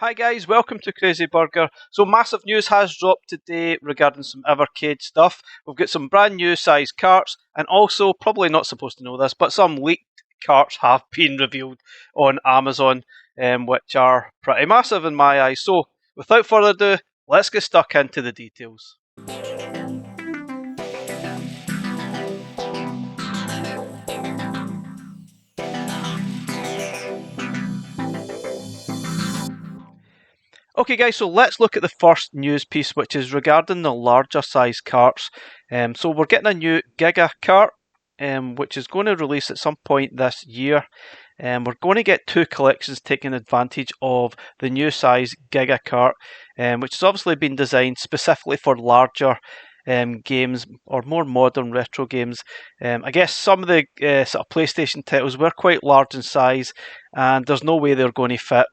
Hi guys, welcome to Crazy Burger. So massive news has dropped today regarding some Evercade stuff. We've got some brand new size carts and also, probably not supposed to know this, but some leaked carts have been revealed on Amazon, which are pretty massive in my eyes. So without further ado, let's get stuck into the details. Okay guys, so let's look at the first news piece, which is regarding the larger size carts. So we're getting a new Giga Cart, which is going to release at some point this year. We're going to get two collections taking advantage of the new size Giga Cart, which has obviously been designed specifically for larger games or more modern retro games. I guess some of the sort of PlayStation titles were quite large in size, and there's no way they're going to fit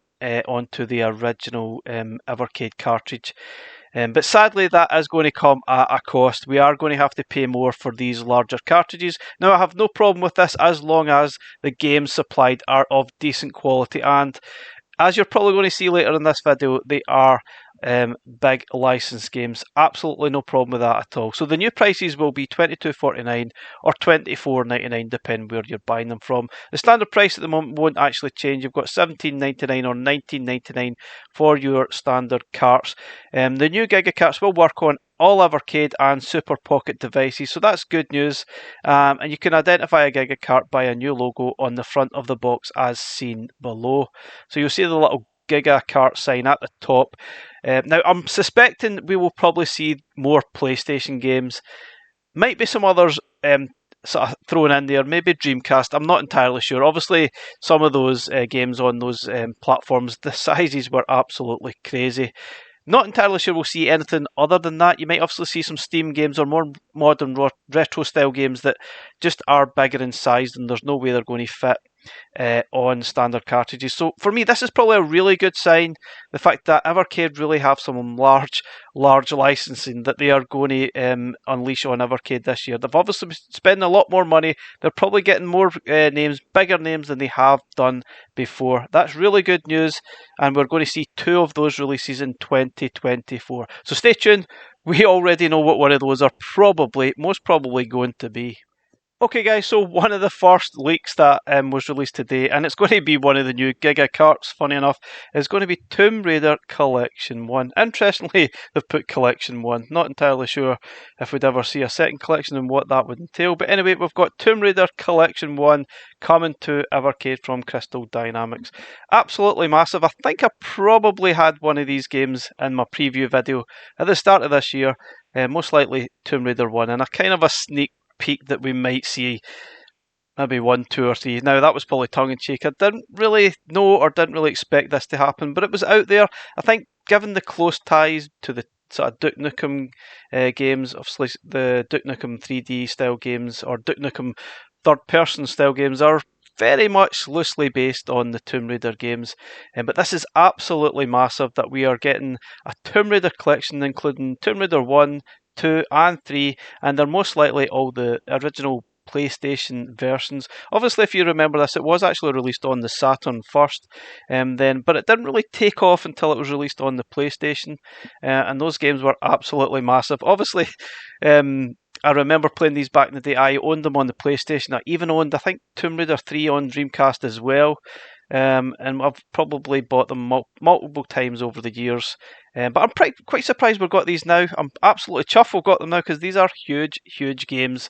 onto the original Evercade cartridge. But sadly, that is going to come at a cost. We are going to have to pay more for these larger cartridges. Now, I have no problem with this as long as the games supplied are of decent quality. And as you're probably going to see later in this video, they are big licensed games. Absolutely no problem with that at all. So the new prices will be $22.49 or $24.99 depending where you're buying them from. The standard price at the moment won't actually change. You've got $17.99 or $19.99 for your standard carts. The new Giga Carts will work on all Evercade and Super Pocket devices, so that's good news. And you can identify a Giga Cart by a new logo on the front of the box as seen below. So you'll see the little Giga Cart sign at the top. Now, I'm suspecting we will probably see more PlayStation games. Might be some others sort of thrown in there, maybe Dreamcast. I'm not entirely sure. Obviously, some of those games on those platforms, the sizes were absolutely crazy. Not entirely sure we'll see anything other than that. You might obviously see some Steam games or more modern retro style games that just are bigger in size and there's no way they're going to fit on standard cartridges. So for me, this is probably a really good sign. The fact that Evercade really have some large licensing that they are going to unleash on Evercade this year. They've obviously been spending a lot more money. They're probably getting more names, bigger names than they have done before. That's really good news, and we're going to see two of those releases in 2024. So stay tuned. We already know what one of those are most probably going to be. Okay guys, so one of the first leaks that was released today, and it's going to be one of the new Giga Carts, funny enough, is going to be Tomb Raider Collection 1. Interestingly, they've put Collection 1. Not entirely sure if we'd ever see a second collection and what that would entail. But anyway, we've got Tomb Raider Collection 1 coming to Evercade from Crystal Dynamics. Absolutely massive. I think I probably had one of these games in my preview video at the start of this year. Most likely Tomb Raider 1, and a kind of a sneak peak that we might see maybe 1, 2 or 3. Now that was probably tongue-in-cheek. I didn't really know or didn't really expect this to happen, but it was out there. I think given the close ties to the sort of Duke Nukem games, obviously the Duke Nukem 3D style games or Duke Nukem third-person style games are very much loosely based on the Tomb Raider games, but this is absolutely massive that we are getting a Tomb Raider collection including Tomb Raider 1, 2 and 3, and they're most likely all the original PlayStation versions. Obviously, if you remember this, it was actually released on the Saturn first, but it didn't really take off until it was released on the PlayStation, and those games were absolutely massive. Obviously, I remember playing these back in the day. I owned them on the PlayStation. I even owned, I think, Tomb Raider 3 on Dreamcast as well. And I've probably bought them multiple times over the years. But I'm quite surprised we've got these now. I'm absolutely chuffed we've got them now because these are huge games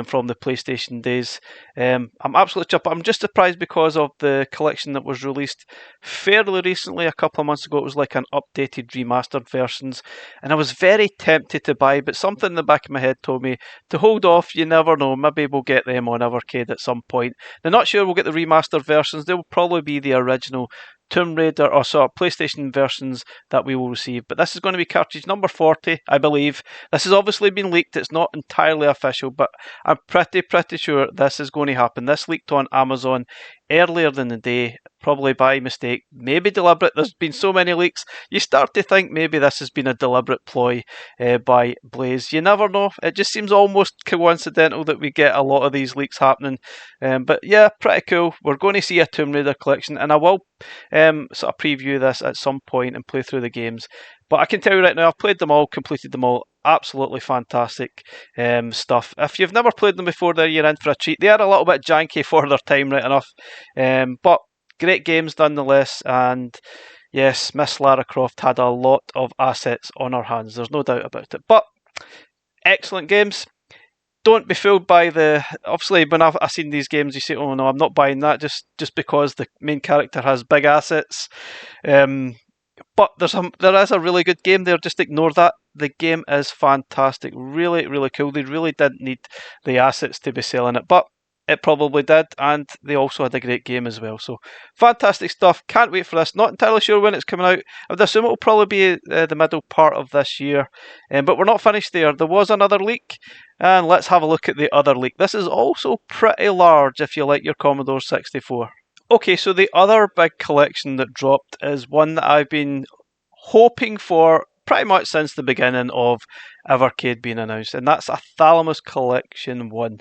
from the PlayStation days. I'm absolutely chuffed, but I'm just surprised because of the collection that was released fairly recently, a couple of months ago. It was like an updated remastered versions, and I was very tempted to buy, but something in the back of my head told me to hold off. You never know, maybe we'll get them on Evercade at some point. Now, not sure we'll get the remastered versions. They will probably be the original Tomb Raider or PlayStation versions that we will receive, but this is going to be cartridge number 40, I believe. This has obviously been leaked. It's not entirely official, but I'm pretty sure this is going to happen. This leaked on Amazon earlier than the day, probably by mistake, maybe deliberate. There's been so many leaks, you start to think maybe this has been a deliberate ploy by Blaze. You never know. It just seems almost coincidental that we get a lot of these leaks happening. But yeah, pretty cool. We're going to see a Tomb Raider collection, and I will sort of preview this at some point and play through the games. But I can tell you right now, I've played them all, completed them all. Absolutely fantastic stuff. If you've never played them before, there you're in for a treat. They are a little bit janky for their time, right enough, but great games nonetheless. And yes, Miss Lara Croft had a lot of assets on her hands. There's no doubt about it. But excellent games. Don't be fooled by the. Obviously, when I've seen these games, you say, "Oh no, I'm not buying that," just because the main character has big assets. But there is a really good game there. Just ignore that. The game is fantastic. Really, really cool. They really didn't need the assets to be selling it, but it probably did, and they also had a great game as well. So fantastic stuff. Can't wait for this. Not entirely sure when it's coming out. I would assume it will probably be the middle part of this year. But we're not finished there. There was another leak, and let's have a look at the other leak. This is also pretty large if you like your Commodore 64. Okay, so the other big collection that dropped is one that I've been hoping for pretty much since the beginning of Evercade being announced, and that's a Thalamus Collection 1.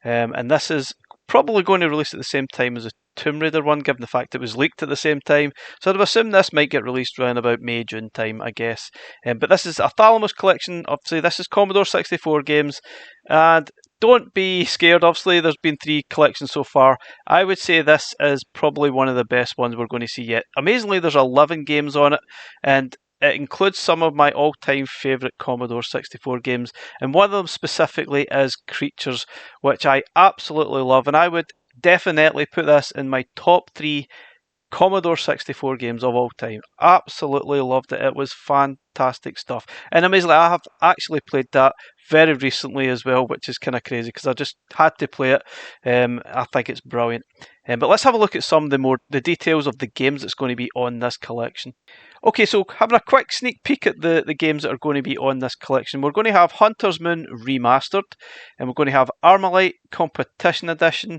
And this is probably going to release at the same time as the Tomb Raider one, given the fact it was leaked at the same time. So I'd assume this might get released around about May, June time, I guess. But this is a Thalamus collection. Obviously, this is Commodore 64 games. And don't be scared, obviously, there's been 3 collections so far. I would say this is probably one of the best ones we're going to see yet. Amazingly, there's 11 games on it, and it includes some of my all-time favourite Commodore 64 games, and one of them specifically is Creatures, which I absolutely love, and I would definitely put this in my top 3 Commodore 64 games of all time. Absolutely loved it. It was fantastic stuff. And amazingly, I have actually played that very recently as well, which is kind of crazy because I just had to play it. I think it's brilliant. But let's have a look at some of the details of the games that's going to be on this collection. Okay, so having a quick sneak peek at the games that are going to be on this collection. We're going to have Hunter's Moon Remastered, and we're going to have Armalite Competition Edition,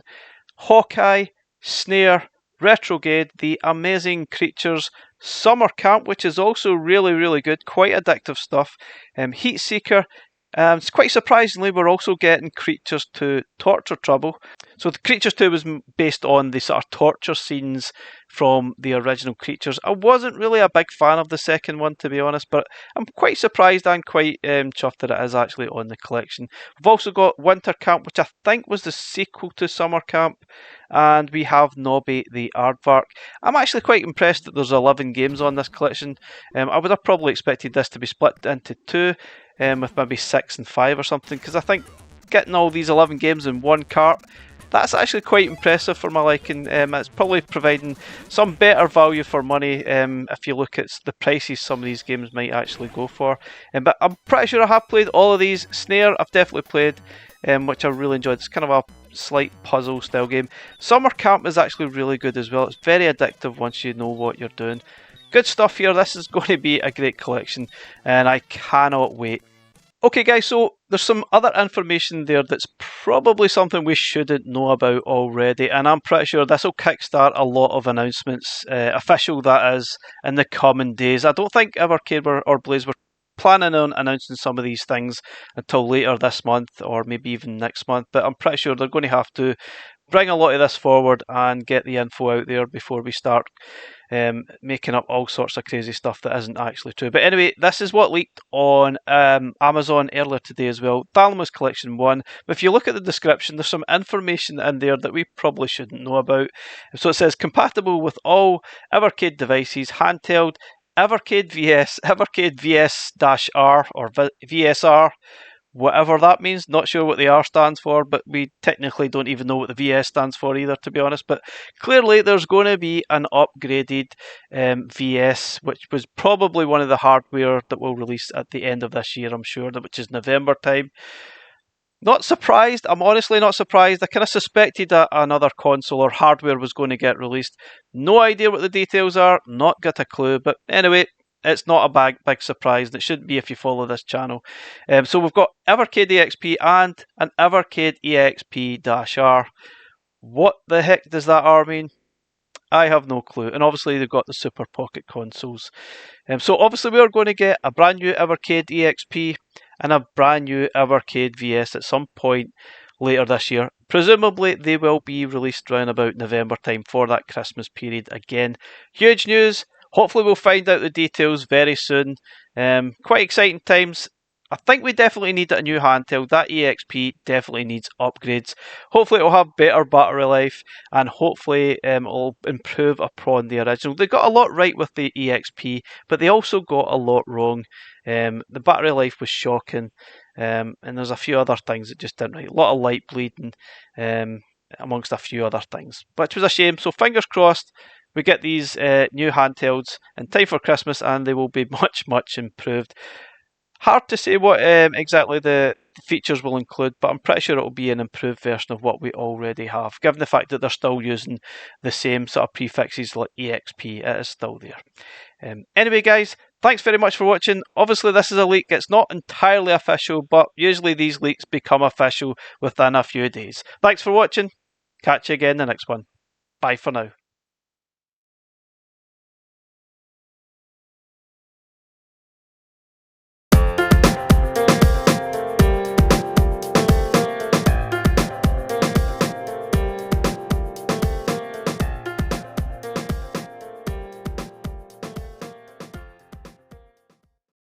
Hawkeye, Snare, Retrograde, The Amazing Creatures, Summer Camp, which is also really, really good, quite addictive stuff, Heat Seeker. Quite surprisingly, we're also getting Creatures 2 Torture Trouble. So the Creatures 2 was based on the sort of torture scenes from the original Creatures. I wasn't really a big fan of the second one, to be honest, but I'm quite surprised and quite chuffed that it is actually on the collection. We've also got Winter Camp, which I think was the sequel to Summer Camp, and we have Nobby the Aardvark. I'm actually quite impressed that there's 11 games on this collection. I would have probably expected this to be split into 2, with maybe 6 and 5 or something, because I think getting all these 11 games in one cart, that's actually quite impressive for my liking. It's probably providing some better value for money if you look at the prices some of these games might actually go for. But I'm pretty sure I have played all of these. Snare I've definitely played, which I really enjoyed. It's kind of a slight puzzle style game. Summer Camp is actually really good as well. It's very addictive once you know what you're doing. Good stuff here. This is going to be a great collection, and I cannot wait. Okay guys, so there's some other information there that's probably something we shouldn't know about already, and I'm pretty sure this will kickstart a lot of announcements, official that is, in the coming days. I don't think Evercade or Blaze were planning on announcing some of these things until later this month or maybe even next month, but I'm pretty sure they're going to have to bring a lot of this forward and get the info out there before we start making up all sorts of crazy stuff that isn't actually true. But anyway, this is what leaked on Amazon earlier today as well. Thalamus Collection 1. But if you look at the description, there's some information in there that we probably shouldn't know about. So it says compatible with all Evercade devices, handheld, Evercade VS, Evercade VS-R or VSR, whatever that means. Not sure what the R stands for, but we technically don't even know what the VS stands for either, to be honest. But clearly there's going to be an upgraded VS, which was probably one of the hardware that will release at the end of this year, I'm sure, which is November time. Not surprised. I'm honestly not surprised. I kind of suspected that another console or hardware was going to get released. No idea what the details are. Not got a clue. But anyway, it's not a big surprise, and it shouldn't be if you follow this channel. So we've got Evercade EXP and an Evercade EXP-R. What the heck does that R mean? I have no clue. And obviously they've got the Super Pocket consoles. So obviously we are going to get a brand new Evercade EXP and a brand new Evercade VS at some point later this year. Presumably they will be released around about November time for that Christmas period again. Huge news. Hopefully we'll find out the details very soon. Quite exciting times. I think we definitely need a new handheld. That EXP definitely needs upgrades. Hopefully it'll have better battery life and hopefully it'll improve upon the original. They got a lot right with the EXP, but they also got a lot wrong. The battery life was shocking, and there's a few other things that just didn't right. A lot of light bleeding, amongst a few other things, which was a shame. So fingers crossed we get these new handhelds in time for Christmas and they will be much improved. Hard to say what exactly the features will include, but I'm pretty sure it'll be an improved version of what we already have. Given the fact that they're still using the same sort of prefixes like EXP, it is still there. Anyway, guys, thanks very much for watching. Obviously, this is a leak. It's not entirely official, but usually these leaks become official within a few days. Thanks for watching. Catch you again in the next one. Bye for now.